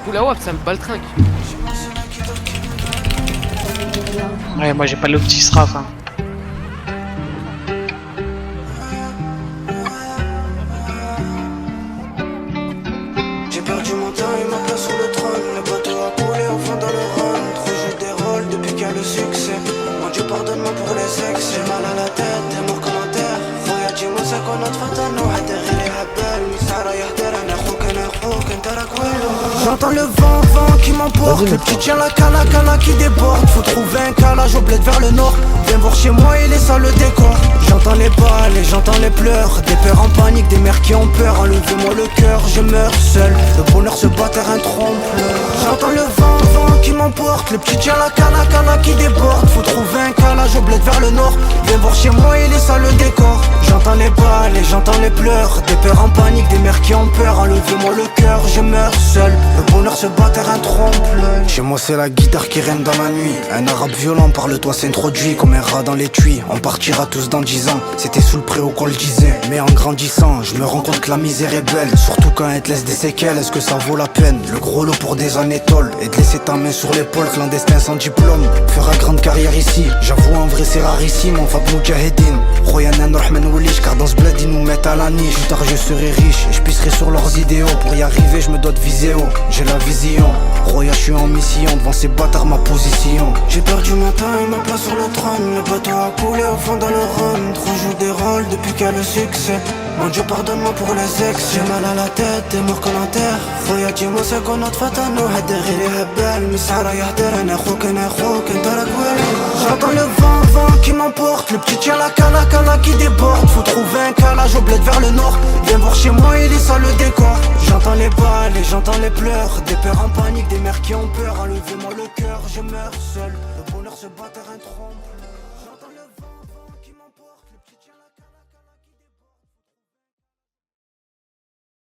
Oula wap, ça me baltringue. Ouais, moi j'ai pas le petit straf. Hein. J'ai perdu mon temps et ma place sur le trône. Le bateau a coulé au fond dans le Rhône. Trop joue des rôles depuis qu'il y a le succès. Mon Dieu pardonne-moi pour les ex. J'ai mal à la tête, t'es mort commentaire. Khoya dis-moi c'est quoi notre fatale. Nous hader les habel. Misara yahder ana khouk ana khouk anta rakwelo. J'entends le vent qui m'emporte. Le petit tient la cana qui déborde. Faut trouver un calage au bled vers le nord. Viens voir chez moi, il est ça le décor. J'entends les balles et j'entends les pleurs. Des pères en panique, des mères qui ont peur. Enlevez-moi le cœur, je meurs seul. Le bonheur se bat terrain trompe-l'œil. J'entends le vent qui m'emporte. Le petit tient la cana qui déborde. Faut trouver un calage au bled vers le nord. Viens voir chez moi, il est ça le décor. J'entends les balles et j'entends les pleurs. Des pères en panique, des mères qui ont peur. Enlevez-moi le cœur, je meurs seul. Le bonheur se bat terrain trompe-l'œil. Chez moi c'est la guitare qui règne dans la nuit. Un arabe violent par le toit s'introduit comme un rat dans l'étui. On partira tous dans 10 ans. C'était sous le préau qu'on le disait. Mais en grandissant, je me rends compte que la misère est belle. Surtout quand elle te laisse des séquelles. Est-ce que ça vaut la peine? Le gros lot pour des années tolles. Et de laisser ta main sur l'épaule, clandestin sans diplôme. Fera grande carrière ici. J'avoue en vrai c'est rarissime. On va Moudjahedine. Royan Norman Woulish. Car dans ce bled ils nous mettent à la niche. Plus tard je serai riche et je pisserai sur leurs idéaux. Pour y arriver je me dois de viser haut. J'ai la vision. Roya je suis en mission. Devant ces bâtards ma position. J'ai perdu mon temps et ma place sur le trône. Le bateau a coulé au fond dans le Rhône. Trop joue des rôles depuis qu'il y a le succès. Mon Dieu pardonne-moi pour les ex. J'ai mal à la tête, t'es mort commentaire. Khoya dis-moi c'est quoi notre fatale. Nous hader les habel. Misara yahder ana khouk anta rakwelo. J'entends le vent qui m'emporte. Le petit tient la cana qui déborde. Faut trouver un calage au bled vers le nord. Viens voir chez moi, il est ça le décor. J'entends les balles et j'entends les pleurs. Des pères en panique, des mères qui ont peur. Enlevez-moi le cœur, je meurs seul. Le bonheur se bat terrain trompe.